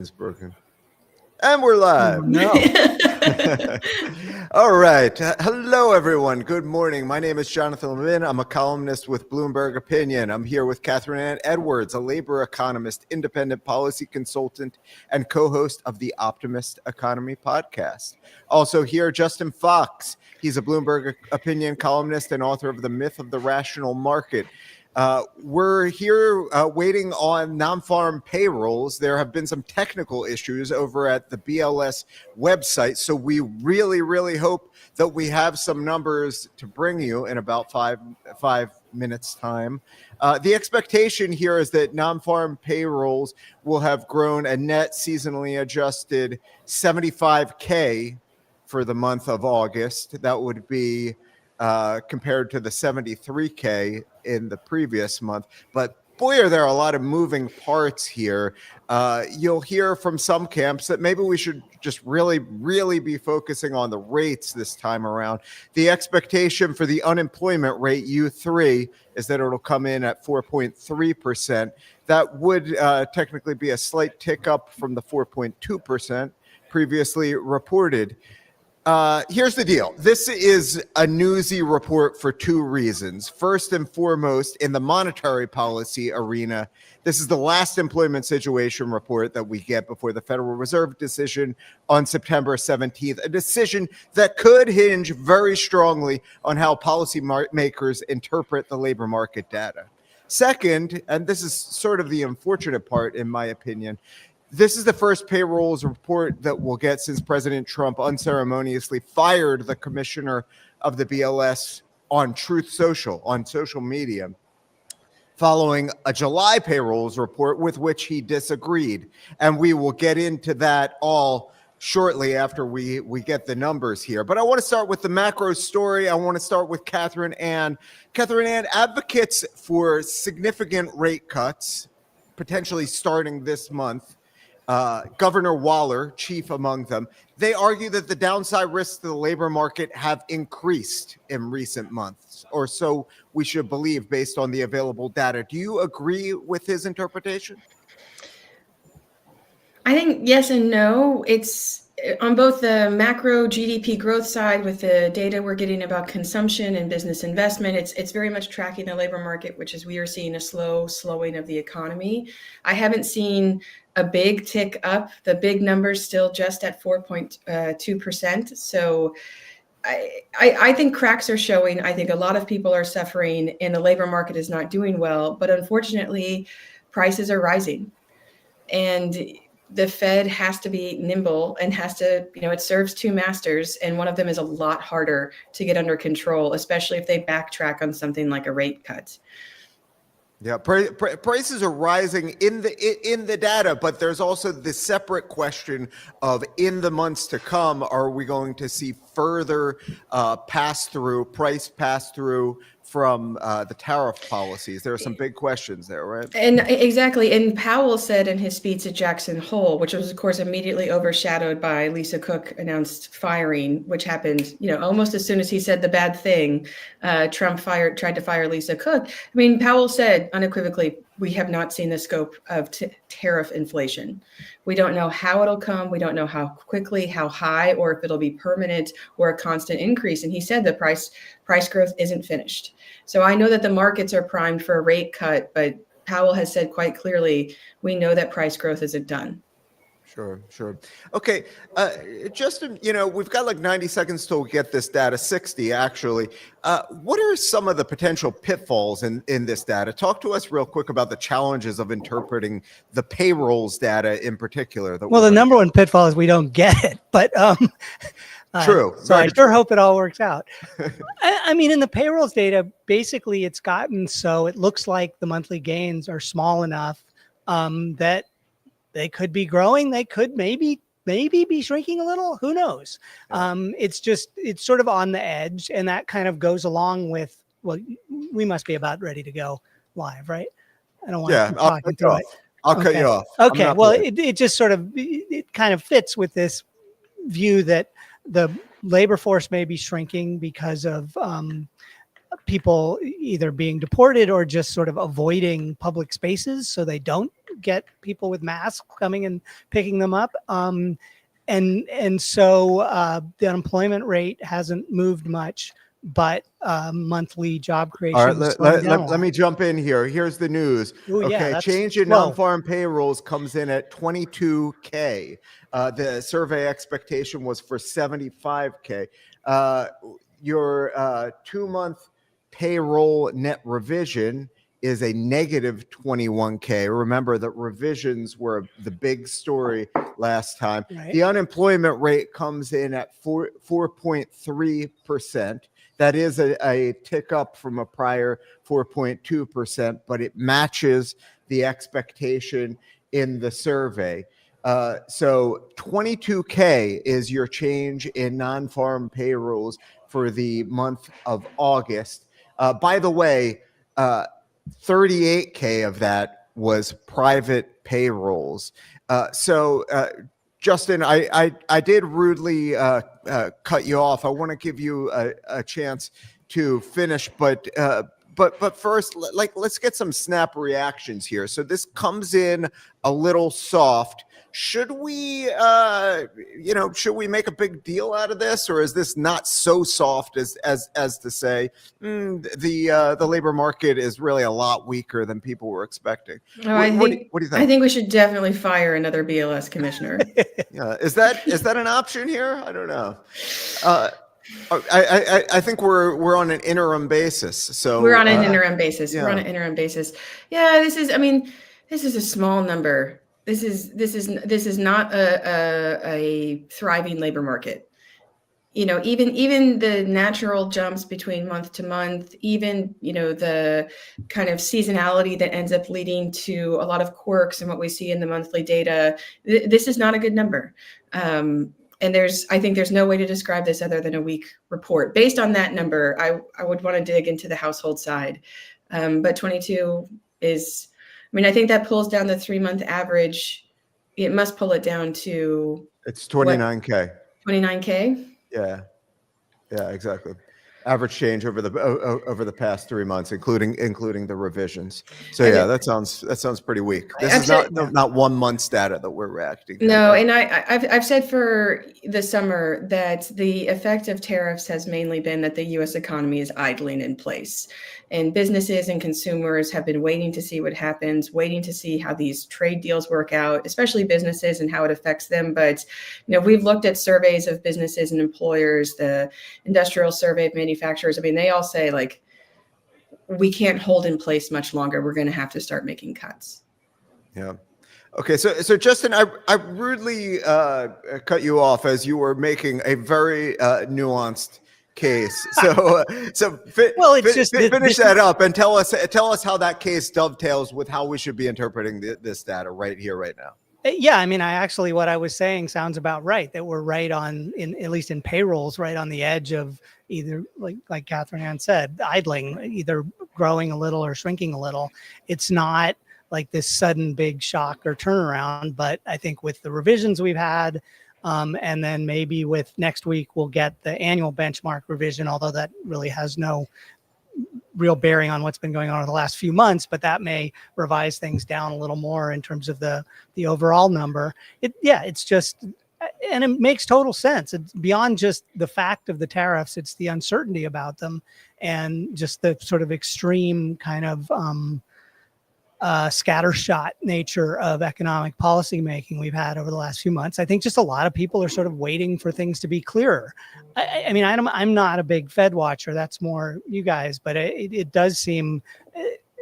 Is broken. And we're live. Oh, no. All right. Hello, everyone. Good morning. My name is Jonathan Levin. I'm a columnist with Bloomberg Opinion. I'm here with Catherine Ann Edwards, a labor economist, independent policy consultant, and co-host of the Optimist Economy podcast. Also here, Justin Fox. He's a Bloomberg Opinion columnist and author of The Myth of the Rational Market. We're here waiting on non-farm payrolls. There have been some technical issues over at the BLS website, so we really hope that we have some numbers to bring you in about five minutes time. The expectation here is that non-farm payrolls will have grown a net seasonally adjusted 75K for the month of August. That would be compared to the 73K in the previous month. But boy, are there a lot of moving parts here. You'll hear from some camps that maybe we should just really be focusing on the rates this time around. The expectation for the unemployment rate, U3, is that it'll come in at 4.3%. That would technically be a slight tick up from the 4.2% previously reported. Here's the deal. This is a newsy report for two reasons. First and foremost, in the monetary policy arena, this is the last employment situation report that we get before the Federal Reserve decision on September 17th, a decision that could hinge very strongly on how policymakers interpret the labor market data. Second, and this is sort of the unfortunate part in my opinion, this is the first payrolls report that we'll get since President Trump unceremoniously fired the commissioner of the BLS on Truth Social, on social media, following a July payrolls report with which he disagreed. And we will get into that all shortly after we get the numbers here. But I want to start with the macro story. I want to start with Catherine Ann. Catherine Ann, advocates for significant rate cuts, potentially starting this month, Governor Waller, chief among them, they argue that the downside risks to the labor market have increased in recent months, or so we should believe based on the available data. Do you agree with his interpretation? I think yes and no. It's on both the macro GDP growth side with the data we're getting about consumption and business investment. It's very much tracking the labor market, which is we are seeing a slowing of the economy. I haven't seen a big tick up. The big number's still just at 4.2%. So I think cracks are showing. I think a lot of people are suffering and the labor market is not doing well. But unfortunately, prices are rising. And the Fed has to be nimble and has to, it serves two masters. And one of them is a lot harder to get under control, especially if they backtrack on something like a rate cut. Yeah, prices are rising in the data, but there's also the separate question of in the months to come, are we going to see further price pass-through from the tariff policies? There are some big questions there, right? And exactly. And Powell said in his speech at Jackson Hole, which was, of course, immediately overshadowed by Lisa Cook announced firing, which happened, almost as soon as he said the bad thing, Trump tried to fire Lisa Cook. I mean, Powell said unequivocally, we have not seen the scope of tariff inflation. We don't know how it'll come. We don't know how quickly, how high, or if it'll be permanent or a constant increase. And he said the price growth isn't finished. So I know that the markets are primed for a rate cut, but Powell has said quite clearly, we know that price growth isn't done. Sure. Okay, Justin, we've got like 90 seconds to get this data, 60 actually. What are some of the potential pitfalls in this data? Talk to us real quick about the challenges of interpreting the payrolls data in particular. Well, the number one pitfall is we don't get it, but true. So I sure hope it all works out. I mean, in the payrolls data, basically it's gotten so it looks like the monthly gains are small enough that they could be growing. They could maybe be shrinking a little. Who knows? It's sort of on the edge. And that kind of goes along with, well, we must be about ready to go live, right? I don't want to keep talking through it. I'll cut you off. Okay. Well, it just sort of, it kind of fits with this view that the labor force may be shrinking because of people either being deported or just sort of avoiding public spaces so they don't get people with masks coming and picking them up. And so the unemployment rate hasn't moved much, but monthly job creation. All right, is slowing down a let lot. me jump in here. Here's the news. Ooh, yeah, Okay, that's change in slow. non-farm payrolls comes in at 22K. The survey expectation was for 75K. Your 2-month payroll net revision is a negative 21K. Remember that revisions were the big story last time. Right. The unemployment rate comes in at 4.3%. That is a tick up from a prior 4.2%, but it matches the expectation in the survey. So 22K is your change in non-farm payrolls for the month of August. By the way, 38K of that was private payrolls. Justin, I did rudely cut you off. I want to give you a chance to finish, but first, let's get some snap reactions here. So this comes in a little soft. Should we make a big deal out of this, or is this not so soft as to say the labor market is really a lot weaker than people were expecting? What do you think? I think we should definitely fire another BLS commissioner. Yeah, is that an option here? I don't know. I think we're on an interim basis. So we're on an interim basis. Yeah. We're on an interim basis. Yeah, this is a small number. This is not a thriving labor market. Even the natural jumps between month to month, even the kind of seasonality that ends up leading to a lot of quirks and what we see in the monthly data. This is not a good number. And I think there's no way to describe this other than a weak report. Based on that number, I would want to dig into the household side. But 22 is, I think that pulls down the 3-month average. It must pull it down to. It's 29K. 29K? Yeah, exactly. Average change over the past 3 months, including the revisions. So yeah, that sounds pretty weak. This is not 1 month's data that we're reacting to. No, and I've said for the summer that the effect of tariffs has mainly been that the U.S. economy is idling in place, and businesses and consumers have been waiting to see what happens, waiting to see how these trade deals work out, especially businesses and how it affects them. But we've looked at surveys of businesses and employers, the industrial survey of manufacturers. They all say we can't hold in place much longer. We're going to have to start making cuts. Yeah. Okay. So Justin, I rudely cut you off as you were making a very nuanced case. So finish that up and tell us how that case dovetails with how we should be interpreting this data right here, right now. Yeah, what I was saying sounds about right, that we're right on, at least in payrolls, right on the edge of either, like Catherine Ann said, idling, either growing a little or shrinking a little. It's not like this sudden big shock or turnaround, but I think with the revisions we've had, and then maybe with next week, we'll get the annual benchmark revision, although that really has no real bearing on what's been going on in the last few months, but that may revise things down a little more in terms of the overall number. It's just, and it makes total sense. It's beyond just the fact of the tariffs. It's the uncertainty about them and just the sort of extreme kind of scattershot nature of economic policy making we've had over the last few months. I think just a lot of people are sort of waiting for things to be clearer. I'm not a big Fed watcher. That's more you guys, but it does seem,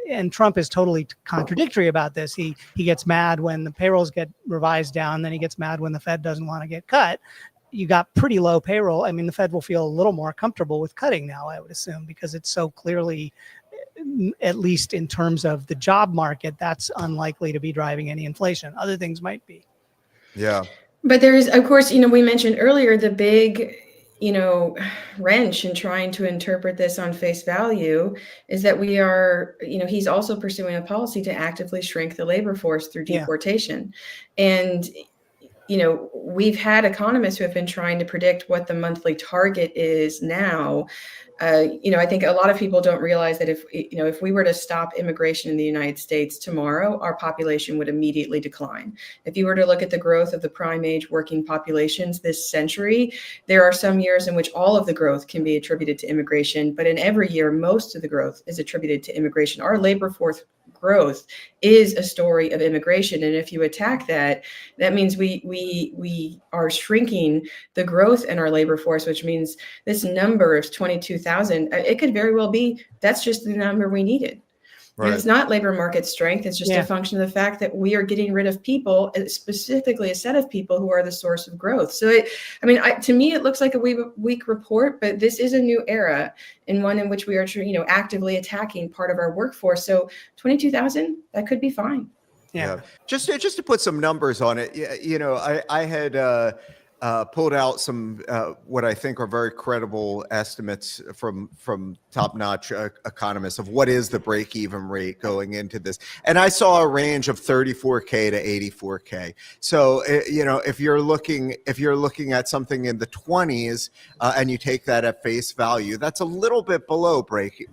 and Trump is totally contradictory about this. He gets mad when the payrolls get revised down, then he gets mad when the Fed doesn't want to get cut. You got pretty low payroll. The Fed will feel a little more comfortable with cutting now, I would assume, because it's so clearly, at least in terms of the job market, that's unlikely to be driving any inflation. Other things might be. Yeah. But there is, of course, we mentioned earlier the big, wrench in trying to interpret this on face value is that we are, he's also pursuing a policy to actively shrink the labor force through deportation. And we've had economists who have been trying to predict what the monthly target is now. I think a lot of people don't realize that if we were to stop immigration in the United States tomorrow, our population would immediately decline. If you were to look at the growth of the prime age working populations this century, there are some years in which all of the growth can be attributed to immigration, but in every year, most of the growth is attributed to immigration. Our labor force growth is a story of immigration, and if you attack that, that means we are shrinking the growth in our labor force, which means this number of 22,000, it could very well be that's just the number we needed. Right. It's not labor market strength. It's just a function of the fact that we are getting rid of people, specifically a set of people who are the source of growth. So, to me, it looks like a weak report, but this is a new era, and one in which we are, actively attacking part of our workforce. So 22,000, that could be fine. Yeah. Just to put some numbers on it, I had pulled out some what I think are very credible estimates from top-notch economists of what is the break-even rate going into this, and I saw a range of 34K to 84K. So if you're looking at something in the 20s and you take that at face value, that's a little bit below break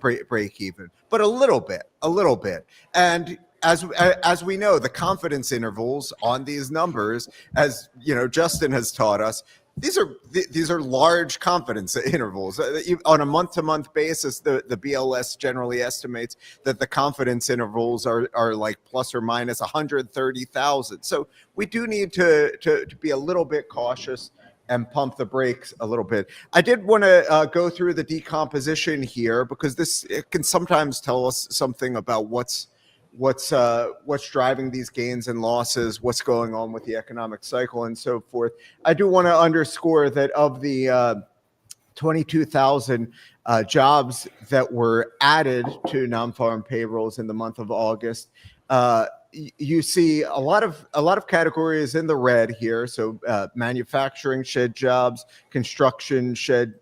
even, but a little bit, and as we know, the confidence intervals on these numbers, as Justin has taught us, these are large confidence intervals. On a month-to-month basis, the BLS generally estimates that the confidence intervals are like plus or minus 130,000. So we do need to be a little bit cautious and pump the brakes a little bit. I did want to go through the decomposition here, because it can sometimes tell us something about what's driving these gains and losses, what's going on with the economic cycle, and so forth. I do want to underscore that of the 22,000 jobs that were added to non-farm payrolls in the month of August, you see a lot of categories in the red here. So manufacturing shed jobs, construction shed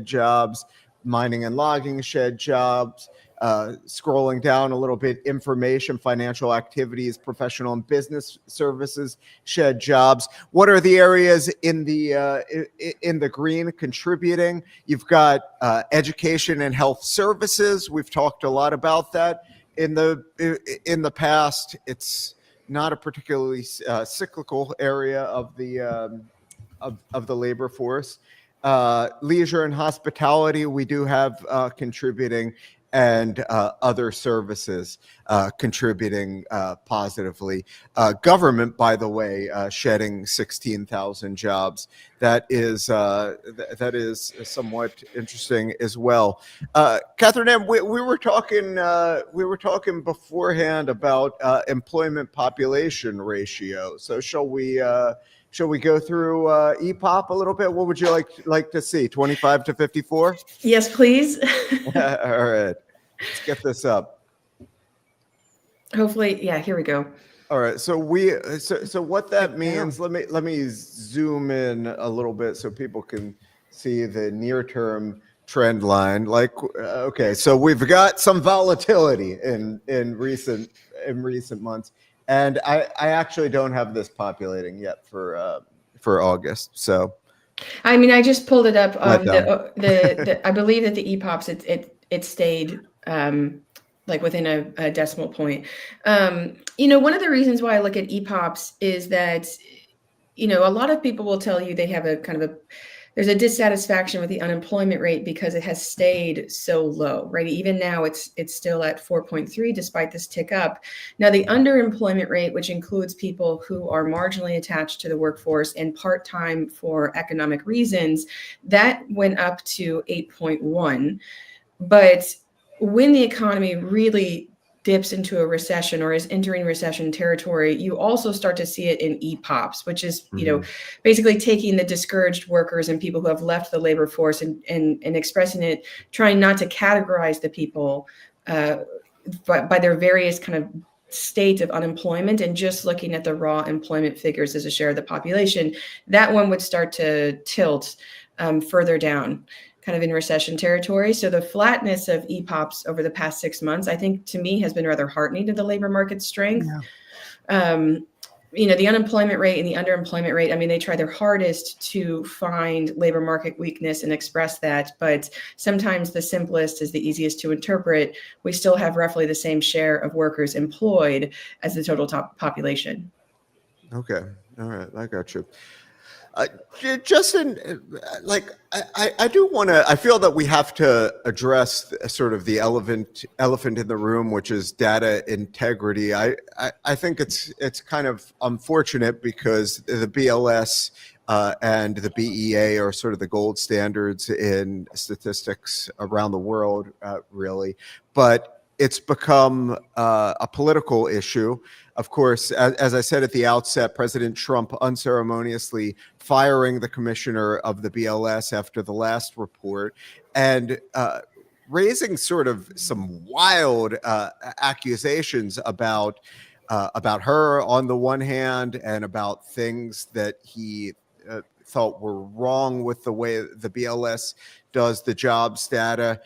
jobs, mining and logging shed jobs. Scrolling down a little bit, information, financial activities, professional and business services shed jobs. What are the areas in the green contributing? You've got education and health services. We've talked a lot about that in the past. It's not a particularly cyclical area of the labor force. Leisure and hospitality, we do have contributing, and other services contributing positively. Government, by the way, shedding 16,000 jobs. That is somewhat interesting as well. Catherine Ann, we were talking beforehand about employment population ratio. So shall we go through EPOP a little bit? What would you like to see? 25 to 54? Yes, please. All right, let's get this up. Hopefully, yeah. Here we go. All right. So what that means? Let me zoom in a little bit so people can see the near-term trend line. Okay, so we've got some volatility in recent months. And I actually don't have this populating yet for August. So, I just pulled it up. I believe that the EPOPs it stayed within a decimal point. One of the reasons why I look at EPOPs is that a lot of people will tell you they have there's a dissatisfaction with the unemployment rate because it has stayed so low, right? Even now it's still at 4.3 despite this tick up. Now the underemployment rate, which includes people who are marginally attached to the workforce and part-time for economic reasons, that went up to 8.1. But when the economy really dips into a recession or is entering recession territory, you also start to see it in EPOPs, which is, basically taking the discouraged workers and people who have left the labor force and expressing it, trying not to categorize the people by their various kind of state of unemployment and just looking at the raw employment figures as a share of the population. That one would start to tilt further down, kind of in recession territory. So the flatness of EPOPs over the past 6 months, I think to me has been rather heartening to the labor market strength. the unemployment rate and the underemployment rate, I mean, they try their hardest to find labor market weakness and express that, but sometimes the simplest is the easiest to interpret. We still have roughly the same share of workers employed as the total population. Okay. All right. I got you. Justin, I do want to. I feel that we have to address sort of the elephant in the room, which is data integrity. I think it's kind of unfortunate because the BLS and the BEA are sort of the gold standards in statistics around the world, really, but it's become a political issue. Of course, as I said at the outset, President Trump unceremoniously firing the commissioner of the BLS after the last report and raising sort of some wild accusations about her on the one hand and about things that he thought were wrong with the way the BLS does the jobs data.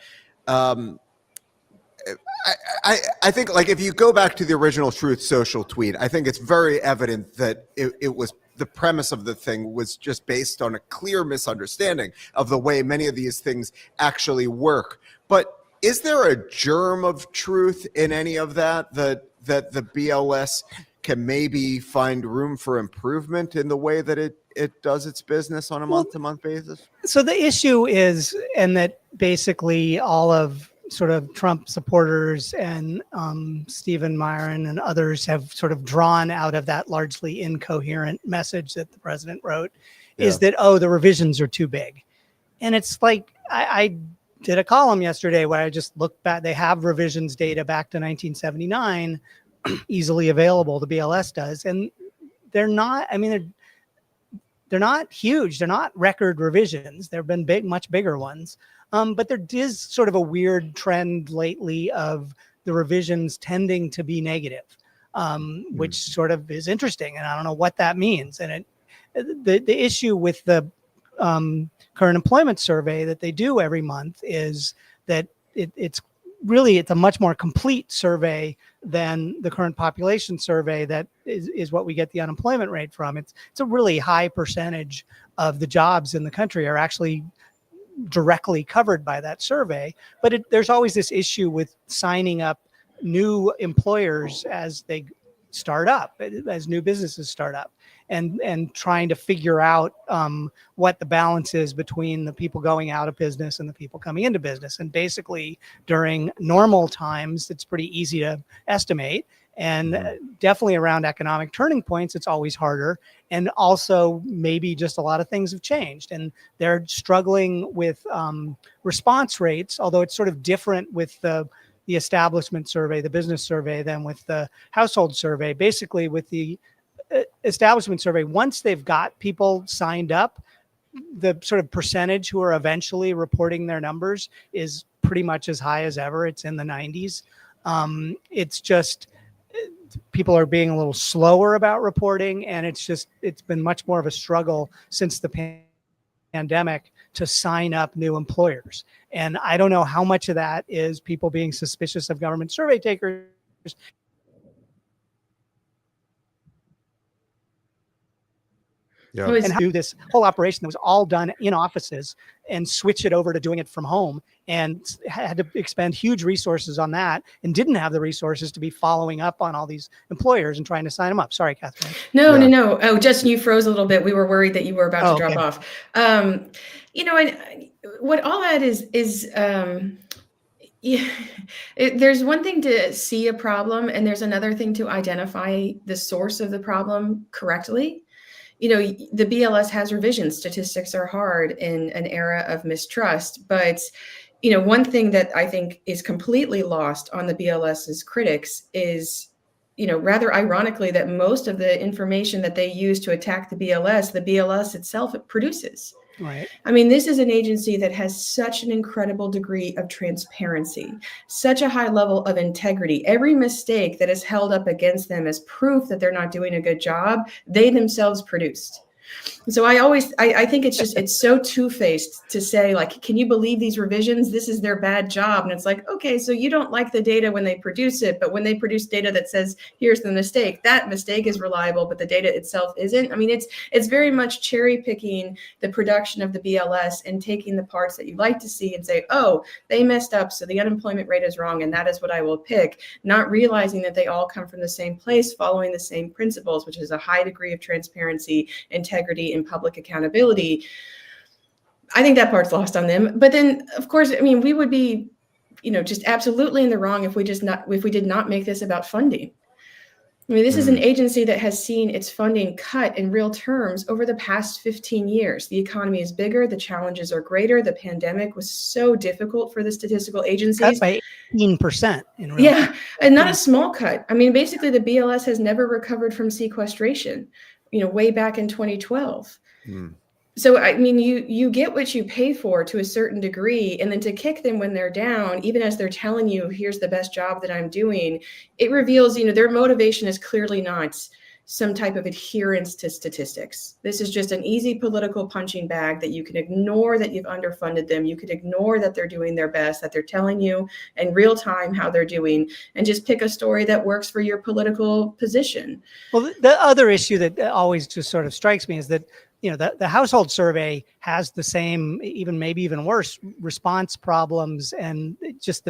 I think, like, if you go back to the original Truth Social tweet, I think it's very evident that it was the premise of the thing was just based on a clear misunderstanding of the way many of these things actually work. But is there a germ of truth in any of that the BLS can maybe find room for improvement in the way that it does its business on a month-to-month basis? So the issue is, and that basically all of sort of Trump supporters and Stephen Myron and others have sort of drawn out of that largely incoherent message that the president wrote, is that, the revisions are too big. And it's like, I did a column yesterday where I just looked back. They have revisions data back to 1979, easily available, the BLS does. And they're not, I mean, they're not huge. They're not record revisions. There have been much bigger ones. But there is sort of a weird trend lately of the revisions tending to be negative, which sort of is interesting. And I don't know what that means. And the issue with the current employment survey that they do every month is that it's a much more complete survey than the current population survey that is what we get the unemployment rate from. It's a really high percentage of the jobs in the country are actually directly covered by that survey. But there's always this issue with signing up new employers as they start up, as new businesses start up, and trying to figure out what the balance is between the people going out of business and the people coming into business. And basically during normal times, it's pretty easy to estimate. And definitely around economic turning points, it's always harder. And also maybe just a lot of things have changed and they're struggling with response rates, although it's sort of different with the establishment survey, the business survey, than with the household survey. Basically with the establishment survey, once they've got people signed up, the sort of percentage who are eventually reporting their numbers is pretty much as high as ever. It's in the 90s. It's just people are being a little slower about reporting, and it's been much more of a struggle since the pandemic to sign up new employers. And I don't know how much of that is people being suspicious of government survey takers. Yeah. And do this whole operation that was all done in offices and switch it over to doing it from home, and had to expend huge resources on that and didn't have the resources to be following up on all these employers and trying to sign them up. Sorry, Catherine. No. Oh, Justin, you froze a little bit. We were worried that you were about to drop off. And what all that is there's one thing to see a problem, and there's another thing to identify the source of the problem correctly. The BLS has revisions. Statistics are hard in an era of mistrust. But, one thing that I think is completely lost on the BLS's critics is, rather ironically, that most of the information that they use to attack the BLS itself produces. Right. I mean, this is an agency that has such an incredible degree of transparency, such a high level of integrity. Every mistake that is held up against them as proof that they're not doing a good job, they themselves produced. So I think it's so two-faced to say, like, can you believe these revisions? This is their bad job. And it's like, okay, so you don't like the data when they produce it, but when they produce data that says, here's the mistake, that mistake is reliable, but the data itself isn't. I mean, it's very much cherry picking the production of the BLS and taking the parts that you like to see and say, oh, they messed up, so the unemployment rate is wrong, and that is what I will pick, not realizing that they all come from the same place, following the same principles, which is a high degree of transparency, integrity, and public accountability. I think that part's lost on them. But then, of course, I mean, we would be, just absolutely in the wrong if we did not make this about funding. I mean, this is an agency that has seen its funding cut in real terms over the past 15 years. The economy is bigger, the challenges are greater. The pandemic was so difficult for the statistical agencies. Cut by 18% in real Yeah, terms. and not a small cut. I mean, basically, the BLS has never recovered from sequestration, way back in 2012. So, I mean, you get what you pay for to a certain degree, and then to kick them when they're down, even as they're telling you, here's the best job that I'm doing, it reveals, their motivation is clearly not some type of adherence to statistics. This is just an easy political punching bag that you can ignore that you've underfunded them. You could ignore that they're doing their best, that they're telling you in real time how they're doing, and just pick a story that works for your political position. Well, the other issue that always just sort of strikes me is that the household survey has the same, maybe even worse, response problems and just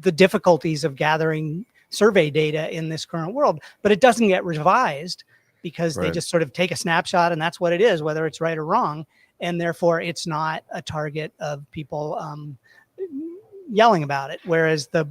the difficulties of gathering survey data in this current world, but it doesn't get revised because they just sort of take a snapshot and that's what it is, whether it's right or wrong. And therefore it's not a target of people yelling about it. Whereas the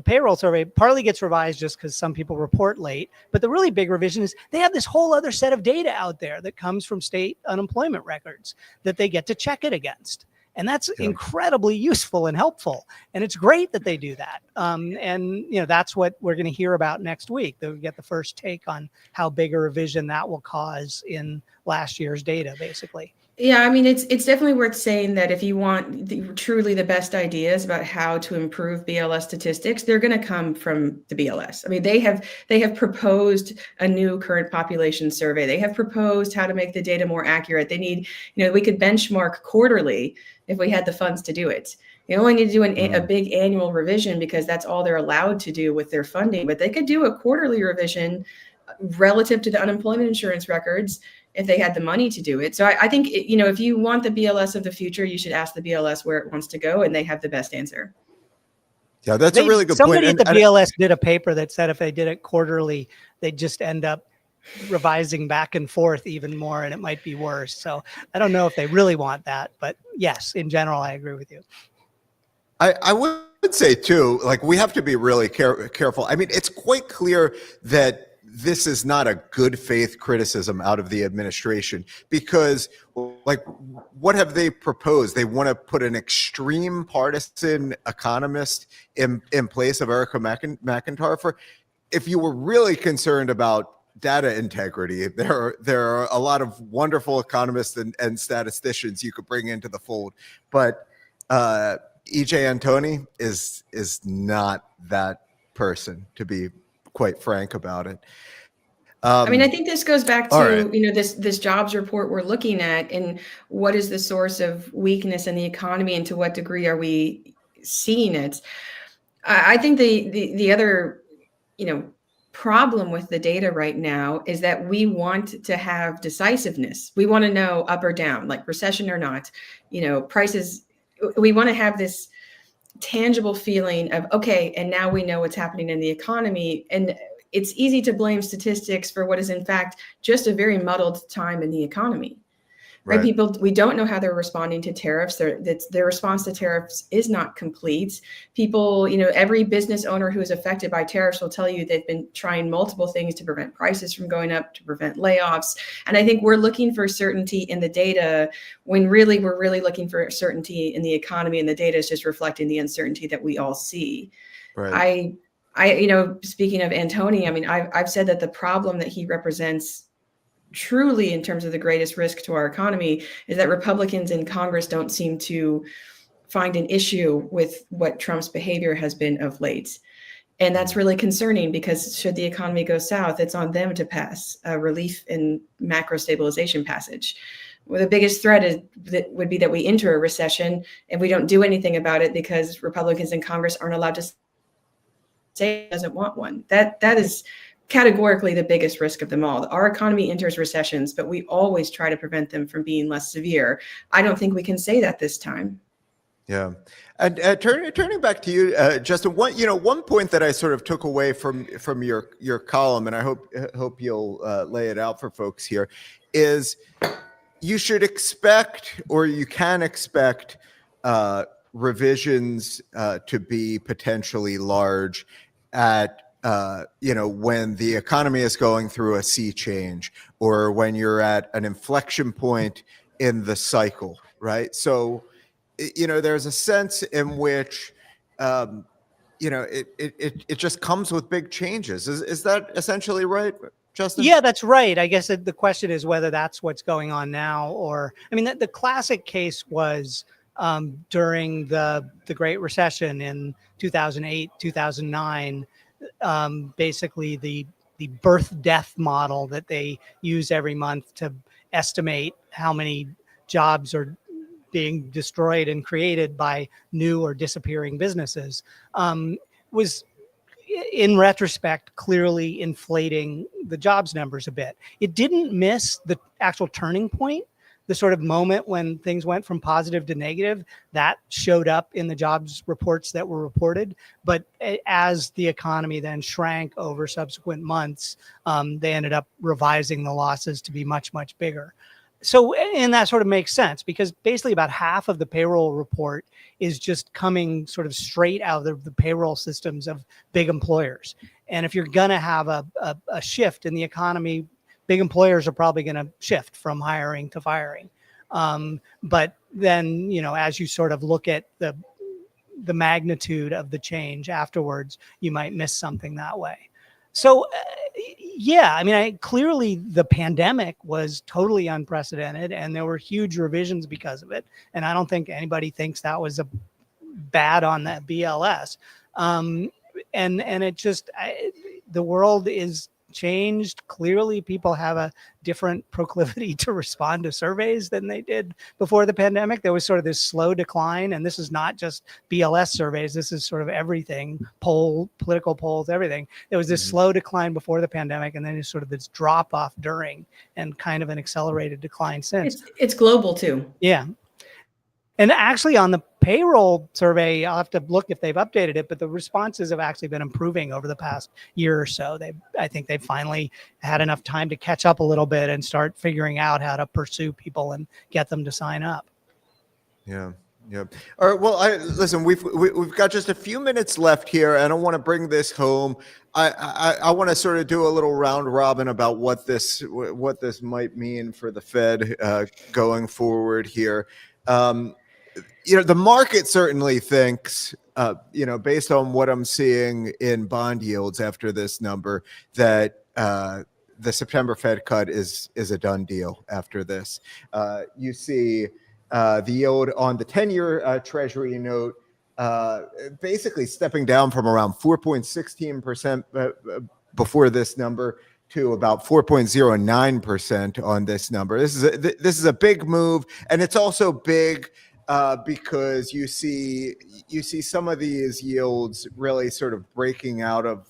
payroll survey partly gets revised just because some people report late. But the really big revision is they have this whole other set of data out there that comes from state unemployment records that they get to check it against. And that's incredibly useful and helpful. And it's great that they do that. And that's what we're going to hear about next week. They'll get the first take on how big a revision that will cause in last year's data, basically. Yeah, I mean, it's definitely worth saying that if you want truly the best ideas about how to improve BLS statistics, they're going to come from the BLS. I mean, they have proposed a new current population survey. They have proposed how to make the data more accurate. They need, we could benchmark quarterly if we had the funds to do it. They only need to do a big annual revision because that's all they're allowed to do with their funding. But they could do a quarterly revision relative to the unemployment insurance records if they had the money to do it. So I think, if you want the BLS of the future, you should ask the BLS where it wants to go, and they have the best answer. Yeah, that's a really good point. Somebody at the BLS did a paper that said if they did it quarterly, they'd just end up revising back and forth even more, and it might be worse. So I don't know if they really want that, but yes, in general, I agree with you. I would say too, like, we have to be really careful. I mean, it's quite clear that this is not a good faith criticism out of the administration because, like, what have they proposed? They want to put an extreme partisan economist in place of Erica McIntyre. For if you were really concerned about data integrity, there are a lot of wonderful economists and statisticians you could bring into the fold, but E.J. Antoni is not that person, to be quite frank about it. I mean, I think this goes back to, this jobs report we're looking at, and what is the source of weakness in the economy, and to what degree are we seeing it? I think the other, problem with the data right now is that we want to have decisiveness. We want to know up or down, like recession or not, prices. We want to have this tangible feeling of, okay, and now we know what's happening in the economy. And it's easy to blame statistics for what is in fact just a very muddled time in the economy. Right? People, we don't know how they're responding to tariffs. Their response to tariffs is not complete. People, every business owner who is affected by tariffs will tell you they've been trying multiple things to prevent prices from going up, to prevent layoffs. And I think we're looking for certainty in the data when really we're really looking for certainty in the economy, and the data is just reflecting the uncertainty that we all see. Right. Speaking of Antoni, I mean, I've said that the problem that he represents truly in terms of the greatest risk to our economy is that Republicans in Congress don't seem to find an issue with what Trump's behavior has been of late. And that's really concerning because should the economy go south, it's on them to pass a relief and macro stabilization passage. Well, the biggest threat would be that we enter a recession and we don't do anything about it because Republicans in Congress aren't allowed to say it doesn't want one. That is categorically the biggest risk of them all. Our economy enters recessions, but we always try to prevent them from being less severe. I don't think we can say that this time. Yeah, and turning back to you, Justin. One point that I sort of took away from your column, and I hope you'll lay it out for folks here, is you should expect, or you can expect, revisions to be potentially large at when the economy is going through a sea change, or when you're at an inflection point in the cycle, right? So there's a sense in which, it just comes with big changes. Is that essentially right, Justin? Yeah, that's right. I guess the question is whether that's what's going on now, or, I mean, the classic case was during the Great Recession in 2008, 2009, basically the birth death model that they use every month to estimate how many jobs are being destroyed and created by new or disappearing businesses, was, in retrospect, clearly inflating the jobs numbers a bit. It didn't miss the actual turning point, the sort of moment when things went from positive to negative. That showed up in the jobs reports that were reported. But as the economy then shrank over subsequent months, they ended up revising the losses to be much, much bigger. So, and that sort of makes sense because basically about half of the payroll report is just coming sort of straight out of the payroll systems of big employers. And if you're going to have a shift in the economy, big employers are probably going to shift from hiring to firing. But then, as you sort of look at the magnitude of the change afterwards, you might miss something that way. So, yeah, I mean, clearly the pandemic was totally unprecedented and there were huge revisions because of it. And I don't think anybody thinks that was a bad on that BLS. And it just, the world is changed. Clearly, people have a different proclivity to respond to surveys than they did before the pandemic. There was sort of this slow decline, and this is not just BLS surveys. This is sort of everything, political polls, everything. There was this slow decline before the pandemic, and then it's sort of this drop off during, and kind of an accelerated decline since. It's global too. Yeah. And actually on the payroll survey, I'll have to look if they've updated it, but the responses have actually been improving over the past year or so. I think they've finally had enough time to catch up a little bit and start figuring out how to pursue people and get them to sign up. Yeah. Yeah. All right. Well, listen, we've got just a few minutes left here, and I want to bring this home. I want to sort of do a little round robin about what this might mean for the Fed going forward here. The market certainly thinks, based on what I'm seeing in bond yields after this number, that the September Fed cut is a done deal after this. You see the yield on the 10-year Treasury note basically stepping down from around 4.16% before this number to about 4.09% on this number. This is a big move, and it's also big because you see some of these yields really sort of breaking out of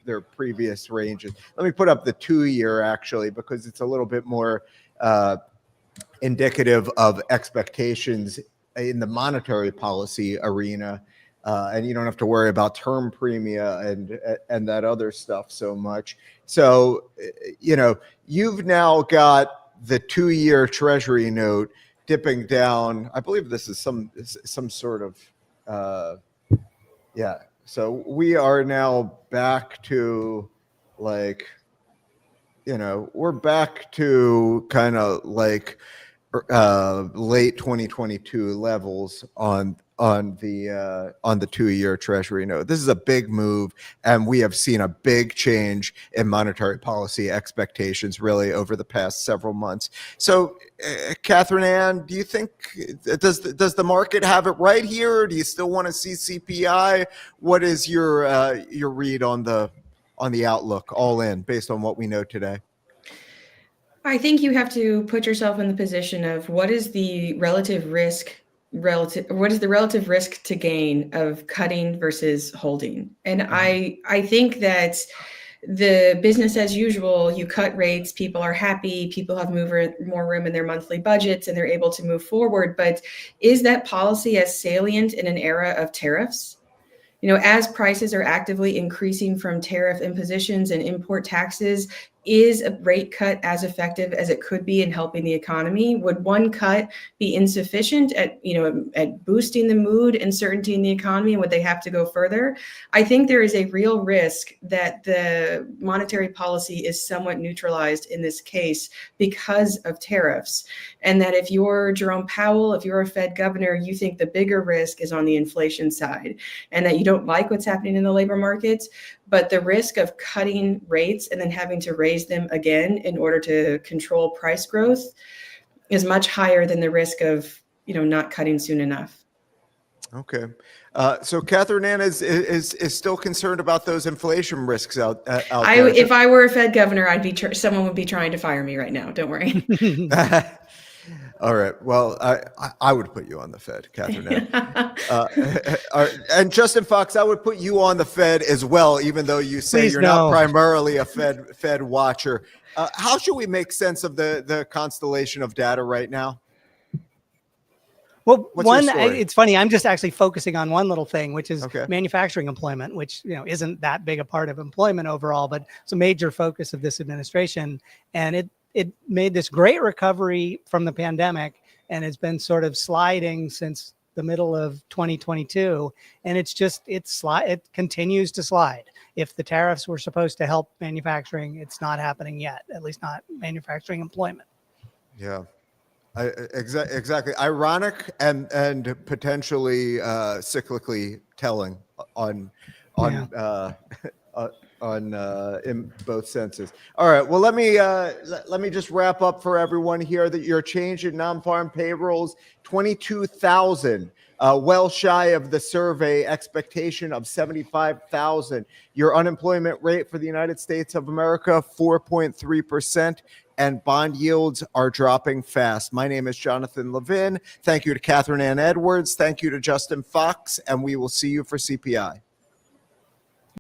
their previous ranges. Let me put up the 2-year actually, because it's a little bit more indicative of expectations in the monetary policy arena. And you don't have to worry about term premia and that other stuff so much. So, you've now got the 2-year Treasury note dipping down. I believe this is some sort of, yeah. So we are now back to we're back to kind of like late 2022 levels on the 2-year Treasury note. This is a big move, and we have seen a big change in monetary policy expectations really over the past several months. So, Catherine Ann, do you think does the market have it right here, or do you still want to see CPI? What is your read on the outlook, all in, based on what we know today? I think you have to put yourself in the position of what is the relative risk to gain of cutting versus holding. And I think that the business as usual, you cut rates, people are happy, people have more room in their monthly budgets, and they're able to move forward. But is that policy as salient in an era of tariffs? As prices are actively increasing from tariff impositions and import taxes, is a rate cut as effective as it could be in helping the economy? Would one cut be insufficient at boosting the mood and certainty in the economy? And would they have to go further? I think there is a real risk that the monetary policy is somewhat neutralized in this case because of tariffs. And that if you're Jerome Powell, if you're a Fed governor, you think the bigger risk is on the inflation side, and that you don't like what's happening in the labor markets, but the risk of cutting rates and then having to raise them again in order to control price growth is much higher than the risk of not cutting soon enough. Okay. So Catherine Ann is still concerned about those inflation risks out there. If I were a Fed governor, someone would be trying to fire me right now. Don't worry. All right. Well, I would put you on the Fed, Catherine Ann. And Justin Fox, I would put you on the Fed as well, even though you say you're not primarily a Fed watcher. How should we make sense of the constellation of data right now? Well, it's funny. I'm just actually focusing on one little thing, which is manufacturing employment, which isn't that big a part of employment overall, but it's a major focus of this administration. And it made this great recovery from the pandemic, and it's been sort of sliding since the middle of 2022. And it continues to slide. If the tariffs were supposed to help manufacturing, it's not happening yet, at least not manufacturing employment. Yeah. Exactly. Ironic and potentially cyclically telling on in both senses. All right. Well, let me just wrap up for everyone here that your change in non-farm payrolls, 22,000, well shy of the survey expectation of 75,000. Your unemployment rate for the United States of America, 4.3%. And bond yields are dropping fast. My name is Jonathan Levin. Thank you to Catherine Ann Edwards. Thank you to Justin Fox. And we will see you for CPI.